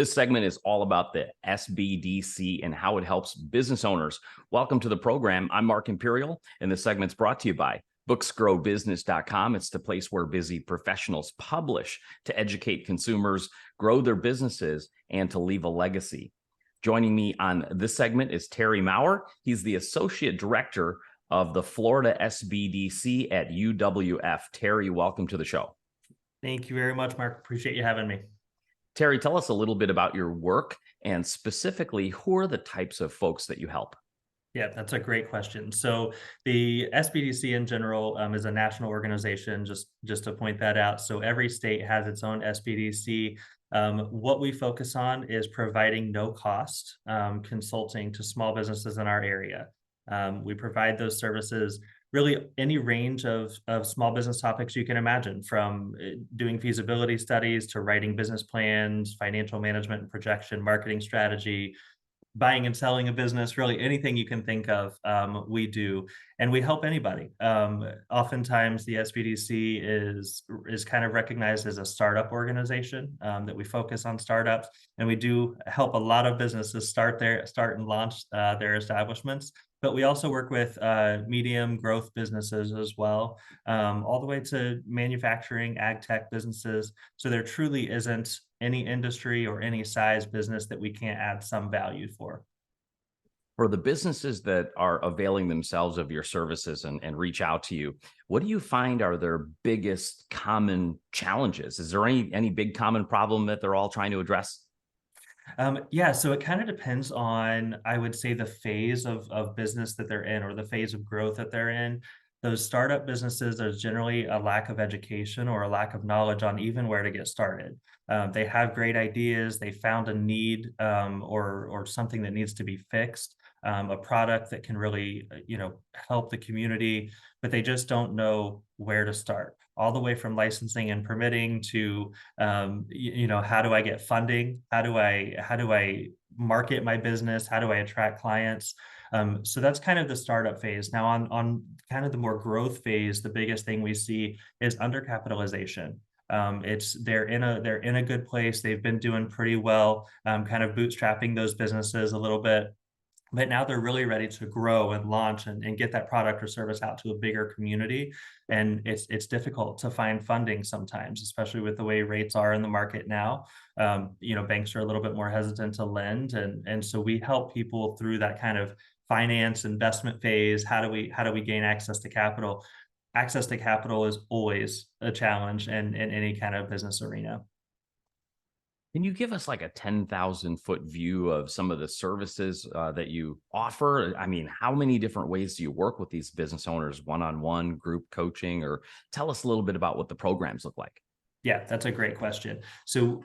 This segment is all about the SBDC and how it helps business owners. Welcome to the program. I'm Mark Imperial, and this segment's brought to you by booksgrowbusiness.com. It's the place where busy professionals publish to educate consumers, grow their businesses, and to leave a legacy. Joining me on this segment is Terry Maurer. He's the Associate Director of the Florida SBDC at UWF. Terry, welcome to the show. Thank you very much, Mark. Appreciate you having me. Terry, tell us a little bit about your work and specifically who are the types of folks that you help? Yeah, that's a great question. So the SBDC in general is a national organization, just to point that out. So every state has its own SBDC. What we focus on is providing no cost consulting to small businesses in our area. We provide those services really any range of small business topics you can imagine, from doing feasibility studies to writing business plans, financial management and projection, marketing strategy, buying and selling a business, really anything you can think of, we do, and we help anybody. Oftentimes, the SBDC is kind of recognized as a startup organization, that we focus on startups, and we do help a lot of businesses start and launch their establishments. But we also work with medium growth businesses as well, all the way to manufacturing, ag tech businesses. So there truly isn't any industry or any size business that we can't add some value for. For the businesses that are availing themselves of your services and reach out to you, what do you find are their biggest common challenges? Is there any big common problem that they're all trying to address? Yeah, so it kind of depends on, I would say, the phase of business that they're in or the phase of growth that they're in. Those startup businesses, there's generally a lack of education or a lack of knowledge on even where to get started. They have great ideas. They found a need or something that needs to be fixed, a product that can really, help the community, but they just don't know where to start. All the way from licensing and permitting to, how do I get funding? How do I market my business? How do I attract clients? So that's kind of the startup phase. Now on kind of the more growth phase, the biggest thing we see is undercapitalization. They're in a good place. They've been doing pretty well, kind of bootstrapping those businesses a little bit. But now they're really ready to grow and launch and get that product or service out to a bigger community. And it's difficult to find funding sometimes, especially with the way rates are in the market now. Banks are a little bit more hesitant to lend. And so we help people through that kind of finance investment phase. How do we gain access to capital? Access to capital is always a challenge in any kind of business arena. Can you give us like a 10,000-foot view of some of the services that you offer? I mean, how many different ways do you work with these business owners, one-on-one, group coaching, or tell us a little bit about what the programs look like? Yeah, that's a great question. So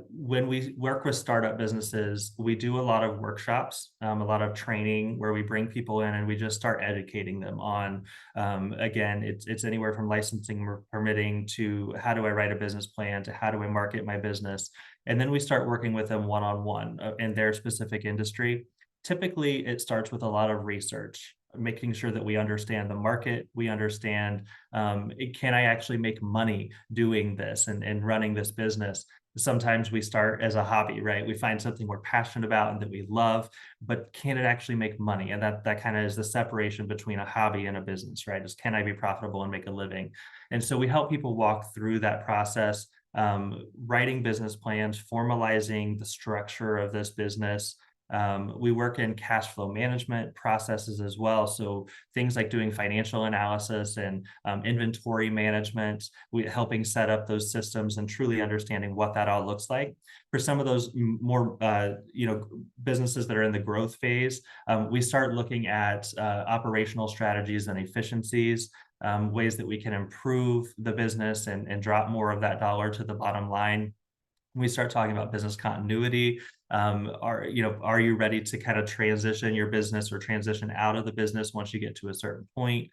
when we work with startup businesses, we do a lot of workshops, a lot of training where we bring people in and we just start educating them on, again, it's anywhere from licensing or permitting to how do I write a business plan to how do I market my business. And then we start working with them one-on-one in their specific industry. Typically, it starts with a lot of research, making sure that we understand the market, we understand, can I actually make money doing this and running this business? Sometimes we start as a hobby, right? We find something we're passionate about and that we love, but can it actually make money? And that kind of is the separation between a hobby and a business, right? Is can I be profitable and make a living? And so we help people walk through that process, writing business plans, formalizing the structure of this business. We work in cash flow management processes as well. So things like doing financial analysis and inventory management, helping set up those systems and truly understanding what that all looks like. For some of those more, businesses that are in the growth phase, we start looking at operational strategies and efficiencies, ways that we can improve the business and drop more of that dollar to the bottom line. We start talking about business continuity. Are you ready to kind of transition your business or transition out of the business once you get to a certain point?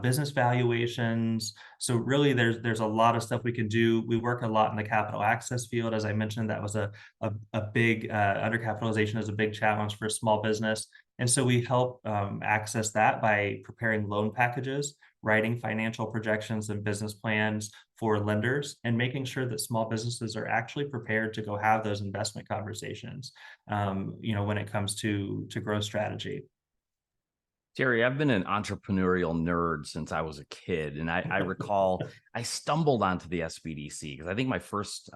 Business valuations. So really there's a lot of stuff we can do. We work a lot in the capital access field. As I mentioned, that was a big undercapitalization is a big challenge for a small business. And so we help access that by preparing loan packages, writing financial projections and business plans for lenders and making sure that small businesses are actually prepared to go have those investment conversations, when it comes to growth strategy. Terry, I've been an entrepreneurial nerd since I was a kid. And I recall I stumbled onto the SBDC because I think my first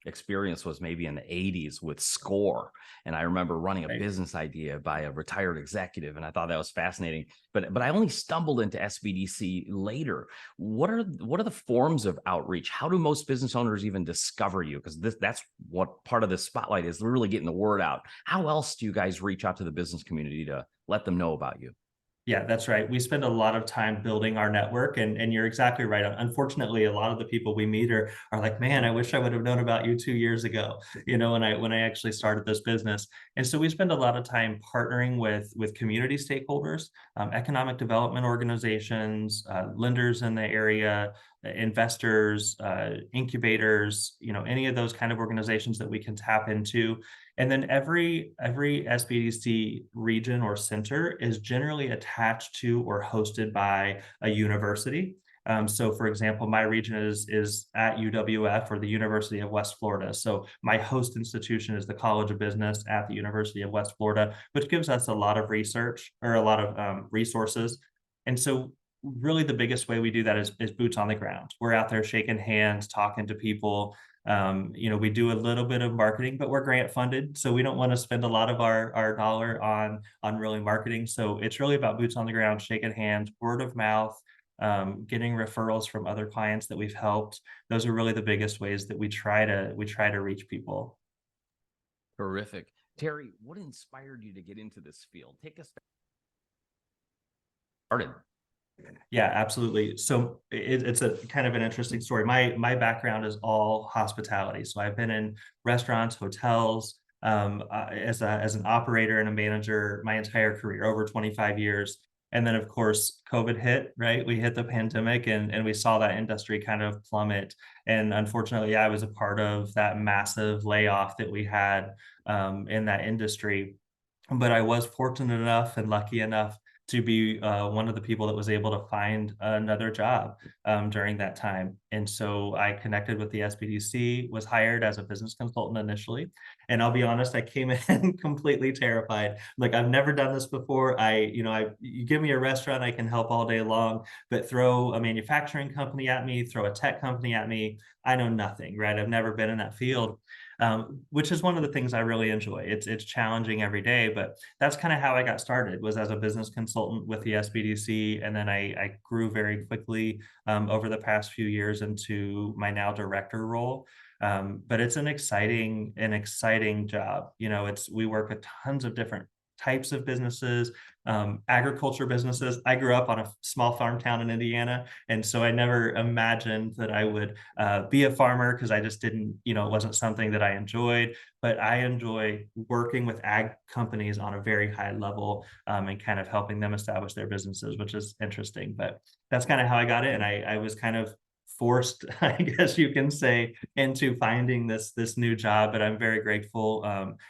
experience was maybe in the 80s with Score. And I remember running a Right. business idea by a retired executive. And I thought that was fascinating. But I only stumbled into SBDC later. What are the forms of outreach? How do most business owners even discover you? Because that's what part of the spotlight is, really getting the word out. How else do you guys reach out to the business community to let them know about you? Yeah, that's right. We spend a lot of time building our network, and you're exactly right. Unfortunately, a lot of the people we meet are like, man, I wish I would have known about you 2 years ago, when I actually started this business. And so we spend a lot of time partnering with community stakeholders, economic development organizations, lenders in the area, investors, incubators, any of those kind of organizations that we can tap into. And then every SBDC region or center is generally attached to or hosted by a university. So, for example, my region is at UWF, or the University of West Florida. So my host institution is the College of Business at the University of West Florida, which gives us a lot of research, or a lot of resources. And so really the biggest way we do that is boots on the ground. We're out there shaking hands, talking to people. We do a little bit of marketing, but we're grant funded, so we don't want to spend a lot of our dollar on really marketing. So it's really about boots on the ground, shaking hands, word of mouth, getting referrals from other clients that we've helped. Those are really the biggest ways that we try to reach people. Terrific. Terry, what inspired you to get into this field? Take us back. Started. Yeah, absolutely. So it's a kind of an interesting story. My background is all hospitality. So I've been in restaurants, hotels, as an operator and a manager my entire career, over 25 years. And then of course COVID hit, right? We hit the pandemic, and we saw that industry kind of plummet. And unfortunately, I was a part of that massive layoff that we had in that industry. But I was fortunate enough and lucky enough to be one of the people that was able to find another job during that time. And so I connected with the SBDC, was hired as a business consultant initially. And I'll be honest, I came in completely terrified. Like, I've never done this before. You give me a restaurant, I can help all day long, but throw a manufacturing company at me, throw a tech company at me, I know nothing, right? I've never been in that field. Which is one of the things I really enjoy. It's challenging every day, but that's kind of how I got started, was as a business consultant with the SBDC, and then I grew very quickly over the past few years into my now director role. But it's an exciting job. We work with tons of different types of businesses, agriculture businesses. I grew up on a small farm town in Indiana, and so I never imagined that I would be a farmer, because I just didn't, it wasn't something that I enjoyed. But I enjoy working with ag companies on a very high level, and kind of helping them establish their businesses, which is interesting. But that's kind of how I got it, and I was kind of forced, I guess you can say, into finding this new job. But I'm very grateful,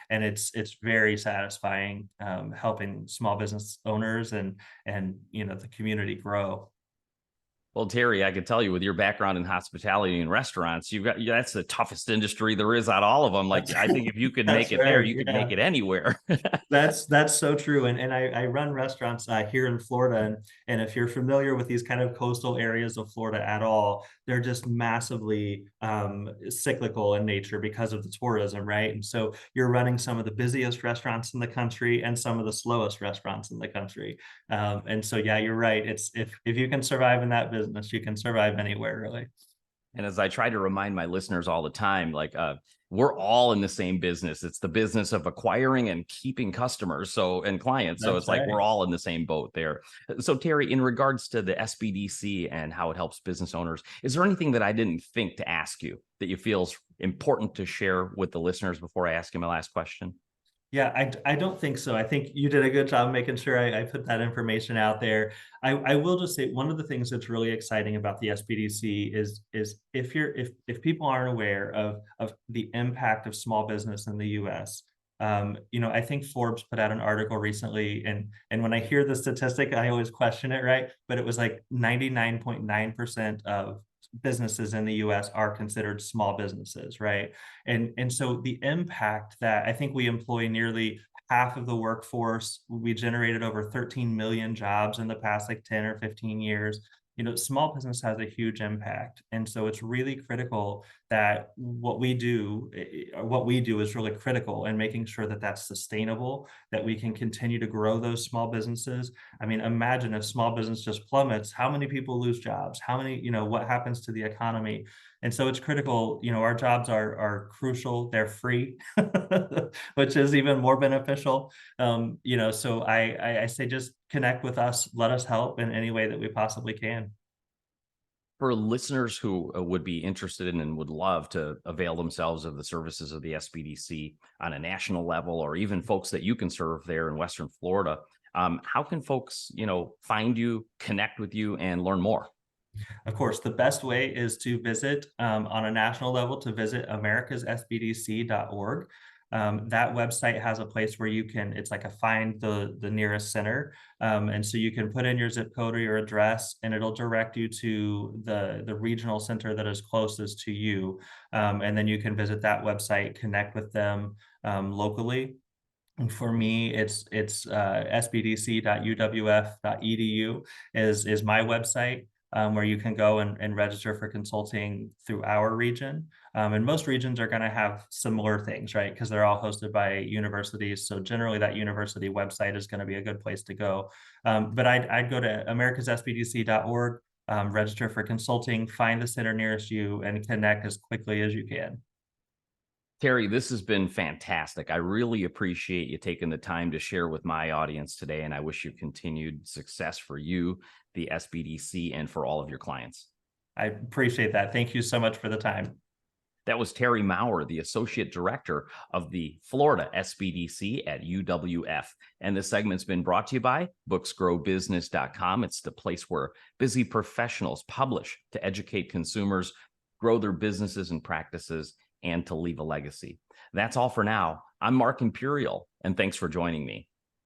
and it's very satisfying, helping small business owners and the community grow. Well, Terry, I could tell you, with your background in hospitality and restaurants, that's the toughest industry there is out of all of them. Like, I think if you could make That's it there, right. you could Yeah. make it anywhere. That's so true. And I run restaurants here in Florida. And if you're familiar with these kind of coastal areas of Florida at all, they're just massively cyclical in nature because of the tourism, right? And so you're running some of the busiest restaurants in the country and some of the slowest restaurants in the country. And so, yeah, you're right. It's if you can survive in that business, you can survive anywhere, really. And as I try to remind my listeners all the time, like, we're all in the same business. It's the business of acquiring and keeping customers, and clients. So That's it's like we're right. all in the same boat there. So Terry, in regards to the SBDC and how it helps business owners, is there anything that I didn't think to ask you that you feel is important to share with the listeners before I ask you my last question? Yeah, I don't think so. I think you did a good job making sure I put that information out there. I will just say, one of the things that's really exciting about the SBDC is if people aren't aware of the impact of small business in the US. I think Forbes put out an article recently, and when I hear the statistic, I always question it, right? But it was like 99.9% of businesses in the US are considered small businesses, right? And so the impact that I think we employ nearly half of the workforce, we generated over 13 million jobs in the past like 10 or 15 years. Small business has a huge impact. And so it's really critical that what we do is really critical in making sure that that's sustainable, that we can continue to grow those small businesses. I mean, imagine if small business just plummets, how many people lose jobs? How many, what happens to the economy? And so it's critical, our jobs are crucial. They're free, which is even more beneficial. So I say just connect with us, let us help in any way that we possibly can. For listeners who would be interested in and would love to avail themselves of the services of the SBDC on a national level, or even folks that you can serve there in Western Florida, how can folks, find you, connect with you, and learn more? Of course, the best way is to visit on a national level to visit americassbdc.org. That website has a place where it's like a find the nearest center. And so you can put in your zip code or your address, and it'll direct you to the regional center that is closest to you. And then you can visit that website, connect with them locally. And for me, it's sbdc.uwf.edu is my website, where you can go and register for consulting through our region. And most regions are going to have similar things, right? Because they're all hosted by universities. So generally, that university website is going to be a good place to go. But I'd go to americassbdc.org, register for consulting, find the center nearest you, and connect as quickly as you can. Terry, this has been fantastic. I really appreciate you taking the time to share with my audience today, and I wish you continued success for you, the SBDC, and for all of your clients. I appreciate that. Thank you so much for the time. That was Terry Maurer, the Associate Director of the Florida SBDC at UWF. And this segment's been brought to you by booksgrowbusiness.com. It's the place where busy professionals publish to educate consumers, grow their businesses and practices, and to leave a legacy. That's all for now. I'm Mark Imperial, and thanks for joining me.